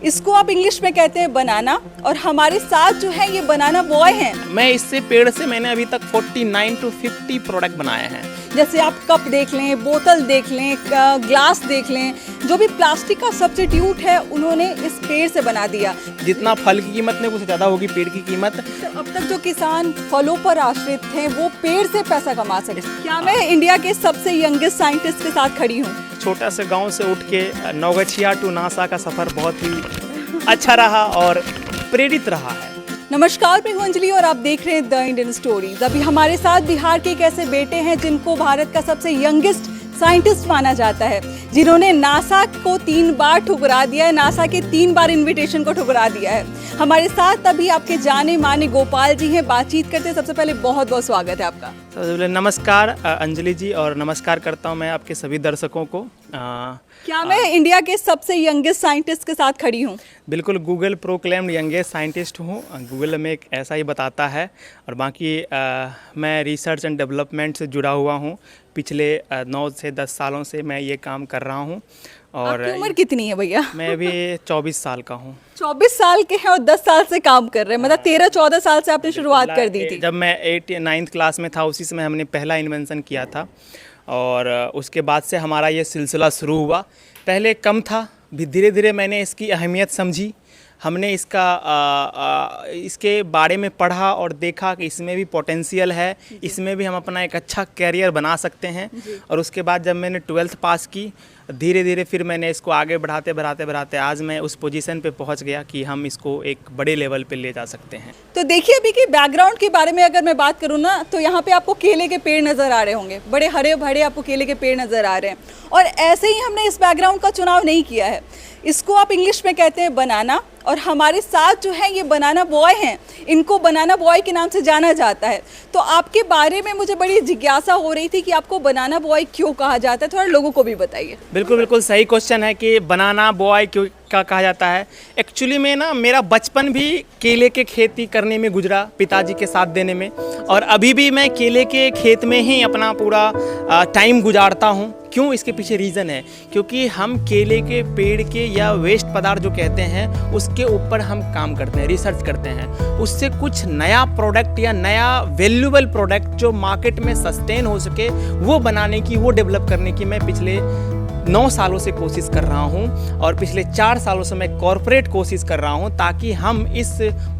इसको आप इंग्लिश में कहते हैं बनाना, और हमारे साथ जो है ये बनाना बॉय हैं। मैं इससे पेड़ से मैंने अभी तक 49 to 50 प्रोडक्ट बनाए हैं। जैसे आप कप देख लें, बोतल देख लें, ग्लास देख लें, जो भी प्लास्टिक का सब्स्टिट्यूट है उन्होंने इस पेड़ से बना दिया। जितना फल की कीमत नहीं, उससे ज़्यादा होगी पेड़ की कीमत। तो अब तक जो किसान फलों पर आश्रित थे वो पेड़ से पैसा कमा सके। क्या मैं इंडिया के सबसे यंगेस्ट साइंटिस्ट के साथ खड़ी हूँ? छोटा से गांव से उठ के नौगछिया टू नासा का सफ़र बहुत ही अच्छा रहा और प्रेरित रहा है। नमस्कार, मैं हूं अंजलि और आप देख रहे हैं द इंडियन स्टोरीज। अभी हमारे साथ बिहार के एक ऐसे बेटे हैं जिनको भारत का सबसे यंगेस्ट साइंटिस्ट माना जाता है, जिन्होंने नासा को 3 बार ठुकरा दिया है, नासा के 3 बार इनविटेशन को ठुकरा दिया है। हमारे साथ अभी आपके जाने माने गोपाल जी हैं, बातचीत करते हैं। सबसे पहले बहुत बहुत स्वागत है आपका। सबसे पहले नमस्कार अंजलि जी, और नमस्कार करता हूं मैं आपके सभी दर्शकों को। क्या मैं इंडिया के सबसे यंगेस्ट साइंटिस्ट के साथ खड़ी हूँ? बिल्कुल, गूगल प्रोक्लेम्ड यंगेस्ट साइंटिस्ट हूँ। गूगल में एक ऐसा ही बताता है, और बाकी मैं रिसर्च एंड डेवलपमेंट से जुड़ा हुआ हूँ। पिछले 9 से 10 सालों से मैं ये काम कर रहा हूँ। और आपकी उम्र कितनी है भैया? मैं अभी 24 साल का हूँ। 24 साल के हैं और 10 साल से काम कर रहे हैं, मतलब 13-14 साल से आपने शुरुआत कर दी थी। जब मैं 8 या 9th क्लास में था, उसी समय हमने पहला इन्वेंशन किया था, और उसके बाद से हमारा ये सिलसिला शुरू हुआ। पहले कम था, भी धीरे धीरे मैंने इसकी अहमियत समझी। हमने इसके बारे में पढ़ा और देखा कि इसमें भी पोटेंशियल है, इसमें भी हम अपना एक अच्छा कैरियर बना सकते हैं। और उसके बाद जब मैंने 12th पास की, धीरे धीरे फिर मैंने इसको आगे बढ़ाते आज मैं उस पोजीशन पे पहुंच गया कि हम इसको एक बड़े लेवल पे ले जा सकते हैं। तो देखिए, अभी के बैकग्राउंड के बारे में अगर मैं बात करूँ ना, तो यहाँ पे आपको केले के पेड़ नज़र आ रहे होंगे, बड़े हरे भरे आपको केले के पेड़ नज़र आ रहे हैं। और ऐसे ही हमने इस बैकग्राउंड का चुनाव नहीं किया है। इसको आप इंग्लिश में कहते हैं बनाना, और हमारे साथ जो है ये बनाना बॉय हैं, इनको बनाना बॉय के नाम से जाना जाता है। तो आपके बारे में मुझे बड़ी जिज्ञासा हो रही थी कि आपको बनाना बॉय क्यों कहा जाता है, थोड़ा लोगों को भी बताइए। बिल्कुल सही क्वेश्चन है कि बनाना बॉय क्यों का कहा जाता है। एक्चुअली में ना, मेरा बचपन भी केले के खेती करने में गुजरा, पिताजी के साथ देने में, और अभी भी मैं केले के खेत में ही अपना पूरा टाइम गुजारता हूँ। क्यों? इसके पीछे रीज़न है, क्योंकि हम केले के पेड़ के या वेस्ट पदार्थ जो कहते हैं उसके ऊपर हम काम करते हैं, रिसर्च करते हैं। उससे कुछ नया प्रोडक्ट या नया वैल्यूएबल प्रोडक्ट जो मार्केट में सस्टेन हो सके, वो बनाने की, वो डेवलप करने की मैं पिछले 9 सालों से कोशिश कर रहा हूं। और पिछले 4 सालों से मैं कॉरपोरेट कोशिश कर रहा हूं, ताकि हम इस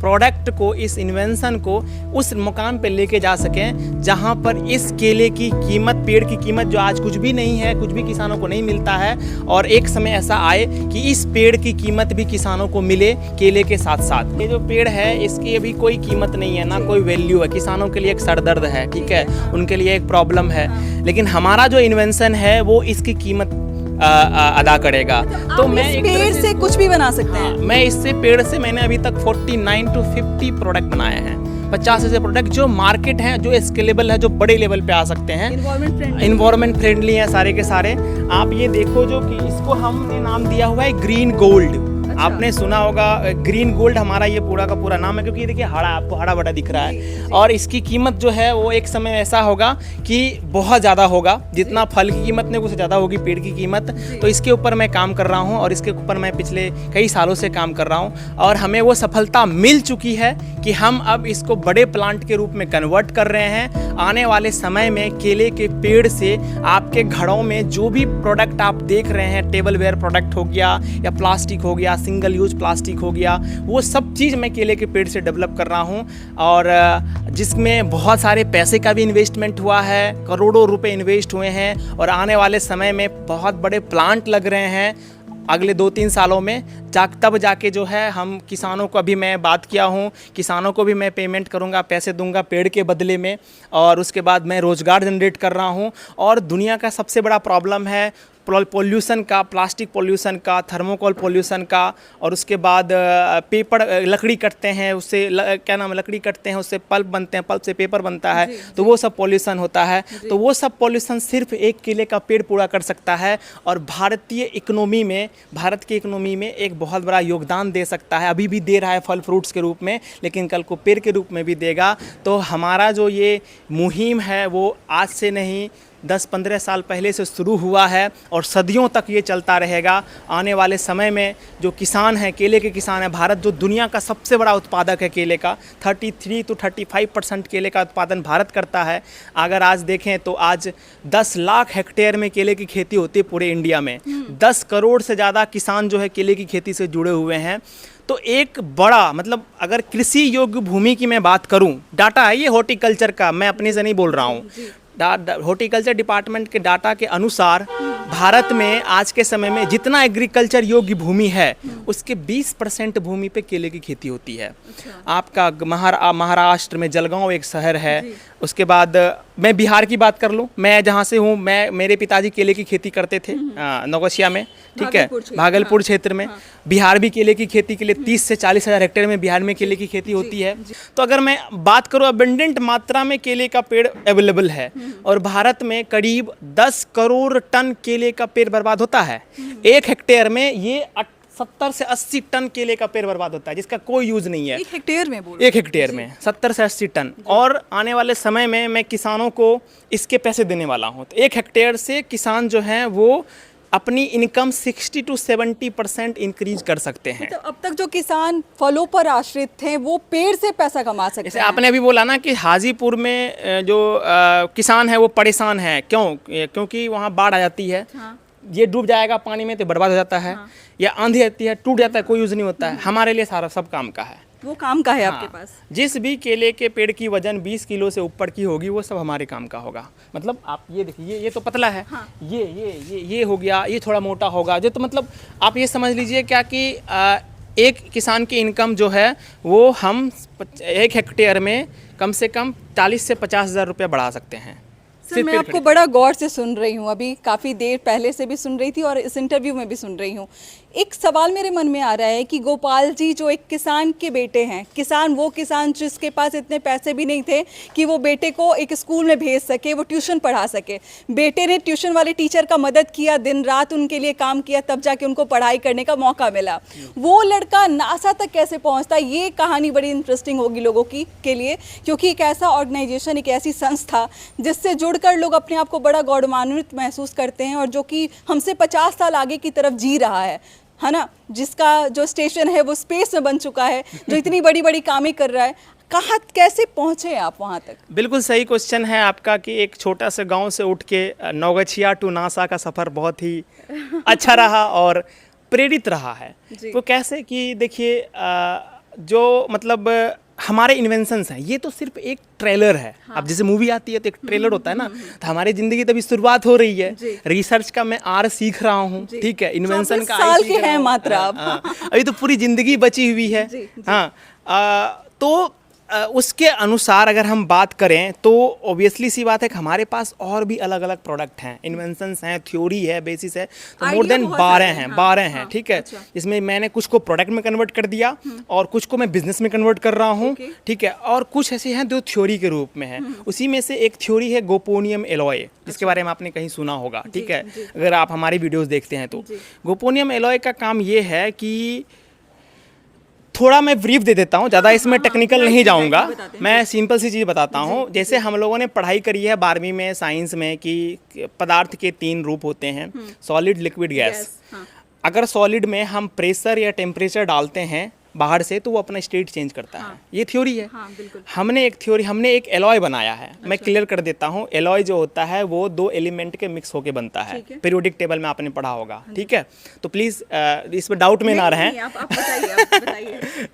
प्रोडक्ट को, इस इन्वेंशन को उस मुकाम पे लेके जा सकें जहां पर इस केले की कीमत, पेड़ की कीमत जो आज कुछ भी नहीं है, कुछ भी किसानों को नहीं मिलता है, और एक समय ऐसा आए कि इस पेड़ की कीमत भी किसानों को मिले केले के साथ साथ। ये जो पेड़ है इसकी अभी कोई कीमत नहीं है, ना कोई वैल्यू है। किसानों के लिए एक सरदर्द है, ठीक है, उनके लिए एक प्रॉब्लम है। लेकिन हमारा जो इन्वेंशन है वो इसकी कीमत अदा करेगा। तो मैं इस पेड़ से कुछ भी बना सकते हैं। मैं इससे पेड़ से मैंने अभी तक 49 to 50 प्रोडक्ट बनाए हैं। 50 ऐसे प्रोडक्ट जो मार्केट हैं, जो स्केलेबल है, जो बड़े लेवल पे आ सकते हैं, इन्वायरमेंट फ्रेंडली हैं सारे के सारे। आप ये देखो, जो कि इसको हमने नाम दिया हुआ है ग्रीन गोल्ड। आपने सुना होगा ग्रीन गोल्ड, हमारा ये पूरा का पूरा नाम है, क्योंकि ये देखिए हरा, आपको हरा भरा दिख रहा है। और इसकी कीमत जो है वो एक समय ऐसा होगा कि बहुत ज़्यादा होगा, जितना फल की कीमत नहीं, उससे ज़्यादा होगी पेड़ की कीमत। तो इसके ऊपर मैं काम कर रहा हूँ, और इसके ऊपर मैं पिछले कई सालों से काम कर रहा हूँ, और हमें वो सफलता मिल चुकी है कि हम अब इसको बड़े प्लांट के रूप में कन्वर्ट कर रहे हैं। आने वाले समय में केले के पेड़ से आपके घरों में जो भी प्रोडक्ट आप देख रहे हैं, टेबल वेयर प्रोडक्ट हो गया या प्लास्टिक हो गया, सिंगल यूज प्लास्टिक हो गया, वो सब चीज़ मैं केले के पेड़ से डेवलप कर रहा हूँ। और जिसमें बहुत सारे पैसे का भी इन्वेस्टमेंट हुआ है, करोड़ों रुपए इन्वेस्ट हुए हैं, और आने वाले समय में बहुत बड़े प्लांट लग रहे हैं अगले 2-3 सालों में। तब जाके जो है हम किसानों को, अभी मैं बात किया हूँ, किसानों को भी मैं पेमेंट करूँगा, पैसे दूंगा पेड़ के बदले में, और उसके बाद मैं रोज़गार जनरेट कर रहा हूँ। और दुनिया का सबसे बड़ा प्रॉब्लम है पोल्यूशन का, प्लास्टिक पोल्यूशन का, थर्मोकोल पोल्यूशन का, और उसके बाद पेपर, लकड़ी कटते हैं, उससे क्या नाम है, लकड़ी कटते हैं, उससे पल्प बनते हैं, पल्प से पेपर बनता है, तो वो सब पोल्यूशन होता है। तो वो सब पोल्यूशन सिर्फ एक केले का पेड़ पूरा कर सकता है, और भारतीय इकोनॉमी में, भारत की इकोनॉमी में एक बहुत बड़ा योगदान दे सकता है। अभी भी दे रहा है फल फ्रूट्स के रूप में, लेकिन कल को पेड़ के रूप में भी देगा। तो हमारा जो ये मुहिम है वो आज से नहीं, 10-15 साल पहले से शुरू हुआ है और सदियों तक ये चलता रहेगा। आने वाले समय में जो किसान हैं, केले के किसान हैं, भारत जो दुनिया का सबसे बड़ा उत्पादक है केले का, 33 to 35% केले का उत्पादन भारत करता है। अगर आज देखें तो आज 10 लाख हेक्टेयर में केले की खेती होती है पूरे इंडिया में। 10 करोड़ से ज़्यादा किसान जो है केले की खेती से जुड़े हुए हैं। तो एक बड़ा मतलब अगर कृषि योग्य भूमि की मैं बात करूं, डाटा है ये हॉर्टिकल्चर का, मैं अपने से नहीं बोल रहा हूं, हॉर्टिकल्चर डिपार्टमेंट के डाटा के अनुसार भारत में आज के समय में जितना एग्रीकल्चर योग्य भूमि है उसके 20% भूमि पे केले की खेती होती है। आपका महाराष्ट्र में जलगांव एक शहर है। उसके बाद मैं बिहार की बात कर लूँ, मैं जहाँ से हूँ, मेरे पिताजी केले की खेती करते थे नौगछिया में, ठीक है, भागलपुर क्षेत्र में। बिहार भी केले की खेती के लिए 30 से 40 हज़ार हेक्टेयर में बिहार में केले की खेती होती है। तो अगर मैं बात करूँ, अबंडेंट मात्रा में केले का पेड़ अवेलेबल है और भारत में करीब 10 करोड़ टन केले का पेड़ बर्बाद होता है। 1 हेक्टेयर में ये 70 से 80 टन केले का पेड़ बर्बाद होता है जिसका कोई यूज नहीं है। 1 हेक्टेयर में 1 हेक्टेयर में 70 से 80 टन। और आने वाले समय में मैं किसानों को इसके पैसे देने वाला हूँ। तो 1 हेक्टेयर से किसान जो हैं वो अपनी इनकम 60 to 70% इंक्रीज कर सकते हैं। तो अब तक जो किसान फलों पर आश्रित थे वो पेड़ से पैसा कमा सकते हैं। जैसे आपने अभी बोला ना कि हाजीपुर में जो किसान है वो परेशान है, क्योंकि वहाँ बाढ़ आ जाती है। हाँ। ये डूब जाएगा पानी में तो बर्बाद हो जाता है। हाँ। या आंधी आती है, टूट जाता है, कोई यूज़ नहीं होता है। हमारे लिए सारा सब काम का है। वो काम का है। हाँ। आपके पास जिस भी केले के पेड़ की वजन 20 किलो से ऊपर की होगी वो सब हमारे काम का होगा। मतलब आप ये देखिए, ये तो पतला है। हाँ। ये हो गया, ये थोड़ा मोटा होगा जो, तो मतलब आप ये समझ लीजिए क्या कि एक किसान की इनकम जो है वो हम 1 हेक्टेयर में कम से कम 40 से 50 हज़ार रुपये बढ़ा सकते हैं। सर, मैं आपको बड़ा गौर से सुन रही हूँ, अभी काफ़ी देर पहले से भी सुन रही थी और इस इंटरव्यू में भी सुन रही हूँ। एक सवाल मेरे मन में आ रहा है कि गोपाल जी जो एक किसान के बेटे हैं, वो किसान जिसके पास इतने पैसे भी नहीं थे कि वो बेटे को एक स्कूल में भेज सके, वो ट्यूशन पढ़ा सके। बेटे ने ट्यूशन वाले टीचर का मदद किया, दिन रात उनके लिए काम किया, तब जाके उनको पढ़ाई करने का मौका मिला। वो लड़का नासा तक कैसे पहुँचता, ये कहानी बड़ी इंटरेस्टिंग होगी लोगों के लिए, क्योंकि एक ऐसा ऑर्गेनाइजेशन, एक ऐसी संस्था जिससे जुड़कर लोग अपने आप को बड़ा गौरवान्वित महसूस करते हैं और जो कि हमसे 50 साल आगे की तरफ जी रहा है ना, जिसका जो स्टेशन है वो स्पेस में बन चुका है, जो इतनी बड़ी बड़ी कामें कर रहा है। कहाँ कैसे पहुँचे आप वहाँ तक? बिल्कुल सही क्वेश्चन है आपका कि एक छोटा सा गांव से उठ के नौगछिया टू नासा का सफ़र बहुत ही अच्छा रहा और प्रेरित रहा है। वो कैसे कि देखिए, जो मतलब हमारे इन्वेंशंस हैं, ये तो सिर्फ एक ट्रेलर है। हाँ। अब जैसे मूवी आती है तो एक ट्रेलर होता है ना, तो हमारी जिंदगी तभी शुरुआत हो रही है। रिसर्च का मैं आर सीख रहा हूँ, ठीक है, इन्वेंशन का साल के हैं मात्र आप। अभी तो पूरी जिंदगी बची हुई है। हाँ, तो उसके अनुसार अगर हम बात करें तो ऑब्वियसली सी बात है कि हमारे पास और भी अलग अलग प्रोडक्ट हैं, इन्वेंशंस हैं, थ्योरी है, बेसिस है, तो मोर देन 12 हैं, ठीक है। इसमें मैंने कुछ को प्रोडक्ट में कन्वर्ट कर दिया और कुछ को मैं बिजनेस में कन्वर्ट कर रहा हूँ, ठीक है, और कुछ ऐसे हैं जो थ्योरी के रूप में है। उसी में से एक थ्योरी है गोपोनियम एलॉय, जिसके बारे में आपने कहीं सुना होगा, ठीक है, अगर आप हमारी वीडियोज़ देखते हैं तो। गोपोनियम एलॉय का काम ये है कि, थोड़ा मैं ब्रीफ दे देता हूँ, ज़्यादा इसमें टेक्निकल नहीं जाऊँगा, मैं सिंपल सी चीज़ बताता हूँ। जैसे हम लोगों ने पढ़ाई करी है 12वीं में साइंस में कि पदार्थ के 3 रूप होते हैं, सॉलिड, लिक्विड, गैस। अगर सॉलिड में हम प्रेशर या टेम्परेचर डालते हैं बाहर से तो वो अपना स्टेट चेंज करता है। ये थ्योरी है। हमने एक एलॉय बनाया है। मैं क्लियर कर देता हूँ, एलॉय जो होता है वो 2 एलिमेंट के मिक्स होके बनता है। पीरियोडिक टेबल में आपने पढ़ा होगा, ठीक है, तो प्लीज़ इसमें डाउट में ना रहें।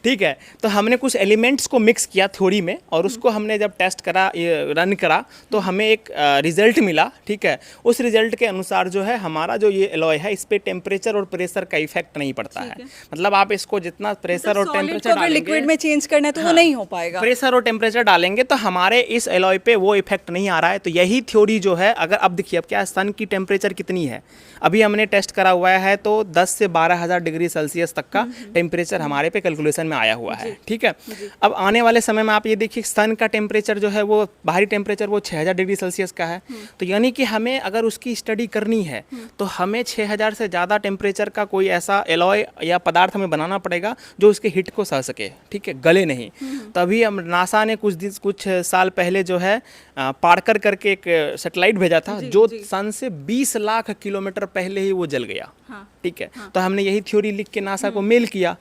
ठीक है, तो हमने कुछ एलिमेंट्स को मिक्स किया थ्योरी में और उसको हमने जब टेस्ट करा, रन करा, तो हमें एक रिजल्ट मिला, ठीक है। उस रिजल्ट के अनुसार जो है हमारा जो ये एलॉय है इस पर टेम्परेचर और प्रेशर का इफेक्ट नहीं पड़ता है। मतलब आप इसको जितना प्रेशर और टेम्परेचर डालेंगे, लिक्विड में चेंज करना है तो वो नहीं हो पाएगा। प्रेशर और टेम्परेचर डालेंगे तो हमारे इस एलॉय पे वो इफेक्ट नहीं आ रहा है। तो यही थ्योरी जो है, अगर अब देखिए अब क्या सन की टेम्परेचर कितनी है, अभी हमने टेस्ट करा हुआ है तो 10 से 12,000 डिग्री सेल्सियस तक का टेम्परेचर हमारे पे कैलकुलेशन में आया हुआ है, ठीक है। अब आने वाले समय में आप ये देखिए सन का टेम्परेचर जो है वो बाहरी टेम्परेचर वो 6,000 डिग्री सेल्सियस का है। तो यानी कि हमें अगर उसकी स्टडी करनी है तो हमें 6,000 से ज़्यादा टेम्परेचर का कोई ऐसा एलॉय या पदार्थ हमें बनाना पड़ेगा जो उसके हिट को सह सके, ठीक है, गले नहीं। तभी हम नासा ने कुछ साल पहले जो है पार्कर करके एक सैटेलाइट भेजा था जो सन से 20 लाख किलोमीटर पहले ही वो जल गया। हाँ। ठीक है, तो हमने यही थ्योरी लिख के नासा को मेल किया।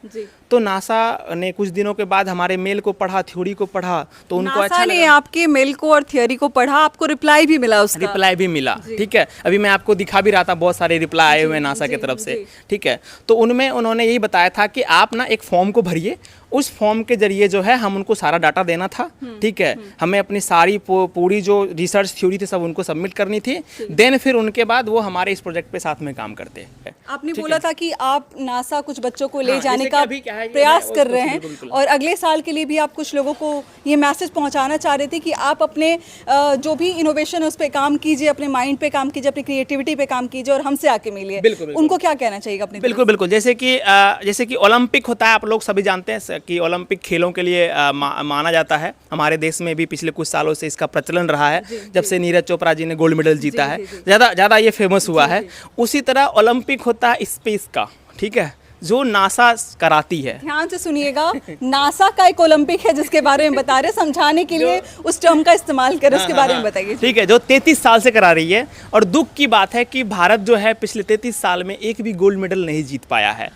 तो नासा ने कुछ दिनों के बाद हमारे मेल को पढ़ा, थ्योरी को पढ़ा, तो उनको अच्छा लगा। आपके मेल को और थ्योरी को पढ़ा, आपको रिप्लाई भी मिला, उसका रिप्लाई भी मिला। ठीक है, अभी मैं आपको दिखा भी रहा था, बहुत सारे रिप्लाई आए हुए हैं नासा की तरफ से। ठीक है, तो उनमें उन्होंने यही बताया था कि आप ना एक फॉर्म को भरिए, उस फॉर्म के जरिए जो है हम उनको सारा डाटा देना था। ठीक है, हमें अपनी सारी पूरी जो रिसर्च थ्योरी थी सब उनको सबमिट करनी थी। देन फिर उनके बाद वो हमारे इस प्रोजेक्ट पे साथ में काम करते हैं। आपने बोला था कि आप नासा कुछ बच्चों को ले जाने का प्रयास कर रहे हैं और अगले साल के लिए भी आप कुछ लोगों को ये मैसेज पहुंचाना चाह रहे थे कि आप अपने जो भी इनोवेशन है उस पर काम कीजिए, अपने माइंड पे काम कीजिए, अपनी क्रिएटिविटी पे काम कीजिए और हमसे आके मिलिए। उनको क्या कहना चाहिए अपने? बिल्कुल बिल्कुल, जैसे कि ओलंपिक होता है, आप लोग सभी जानते हैं कि ओलंपिक खेलों के लिए माना जाता है। हमारे देश में भी पिछले कुछ सालों से इसका प्रचलन रहा है, जब से नीरज चोपड़ा जी ने गोल्ड मेडल जीता है, ज़्यादा ये फेमस हुआ है। उसी तरह ओलंपिक होता है स्पेस का, ठीक है, जो नासा कराती है। ध्यान से सुनिएगा, नासा का एक ओलंपिक है जिसके बारे में बता रहे, समझाने के लिए उस टर्म का इस्तेमाल करें, उसके बारे में बताइए। ठीक है, जो 33 साल से करा रही है, और दुख की बात है कि भारत जो है पिछले 33 साल में एक भी गोल्ड मेडल नहीं जीत पाया है।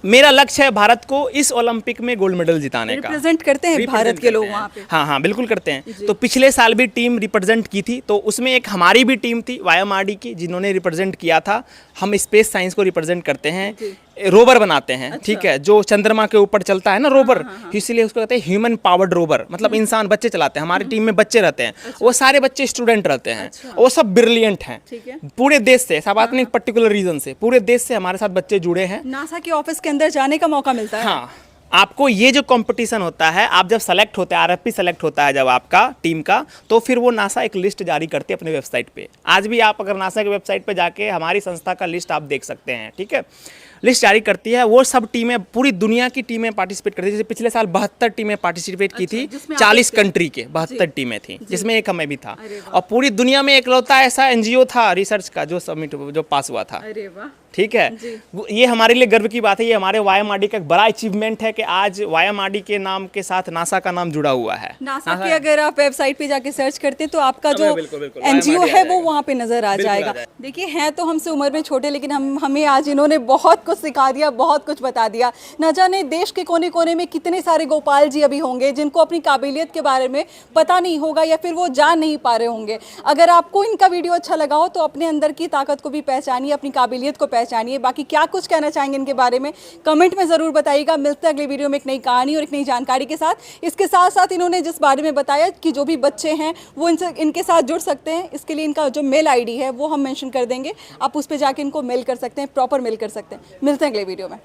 मेरा लक्ष्य है भारत को इस ओलंपिक में गोल्ड मेडल जिताने का। रिप्रेजेंट करते हैं भारत के लोग वहाँ पे? हाँ, बिल्कुल करते हैं। तो पिछले साल भी टीम रिप्रेजेंट की थी, तो उसमें एक हमारी भी टीम थी वायामाडी की, जिन्होंने रिप्रेजेंट किया था। हम स्पेस साइंस को रिप्रेजेंट करते हैं, रोवर बनाते हैं। अच्छा। ठीक है, जो चंद्रमा के ऊपर चलता है ना रोवर, इसलिए उसको कहते हैं ह्यूमन पावर्ड रोवर, मतलब इंसान, बच्चे चलाते हैं। हमारी टीम में बच्चे रहते हैं। वो सारे बच्चे स्टूडेंट रहते हैं। वो सब ब्रिलियंट हैं, पूरे देश से, ऐसा बात नहीं पर्टिकुलर रीजन से, पूरे देश से हमारे साथ बच्चे जुड़े हैं। नासा के ऑफिस के अंदर जाने का मौका मिलता है। हाँ, आपको ये जो कंपटीशन होता है, आप जब सेलेक्ट होते हैं, आरएफपी सेलेक्ट होता है जब आपका टीम का, तो फिर वो नासा एक लिस्ट जारी करती है अपने वेबसाइट पे। आज भी आप अगर नासा के वेबसाइट पे जाके हमारी संस्था का लिस्ट आप देख सकते हैं। ठीक है, लिस्ट जारी करती है। वो सब टीमें, पूरी दुनिया की टीमें पार्टिसिपेट करती है। जैसे पिछले साल 72 टीमें पार्टिसिपेट की थी, 40 कंट्री के 72 टीमें थी, जिसमें एक हमें भी था। और पूरी दुनिया में एकलौता ऐसा एनजीओ था रिसर्च का जो पास हुआ था। ठीक है, ये हमारे लिए गर्व की बात है। ये हमारे वायामाडी का एक बड़ा अचीवमेंट है कि आज वायामाडी के नाम के साथ नासा का नाम जुड़ा हुआ है। नासा की अगर आप वेबसाइट पे जाके सर्च करते हैं तो आपका जो एनजीओ है वो वहाँ पे नजर आ जाएगा। देखिए, हैं तो हमसे उम्र में छोटे, लेकिन हमें आज इन्होंने बहुत कुछ सिखा दिया, बहुत कुछ बता दिया। न जाने देश के कोने कोने में कितने सारे गोपाल जी अभी होंगे जिनको अपनी काबिलियत के बारे में पता नहीं होगा या फिर वो जान नहीं पा रहे होंगे। अगर आपको इनका वीडियो अच्छा लगा हो तो अपने अंदर की ताकत को भी पहचानिए, अपनी काबिलियत को पहचानिए। बाकी क्या कुछ कहना चाहेंगे इनके बारे में कमेंट में ज़रूर बताइएगा। मिलते हैं अगले वीडियो में एक नई कहानी और एक नई जानकारी के साथ। इसके साथ साथ इन्होंने जिस बारे में बताया कि जो भी बच्चे हैं वो इनके साथ जुड़ सकते हैं, इसके लिए इनका जो मेल आईडी है वो हम मेंशन कर देंगे। आप उस पर जाके इनको मेल कर सकते हैं, प्रॉपर मेल कर सकते हैं। मिलते हैं अगले वीडियो में।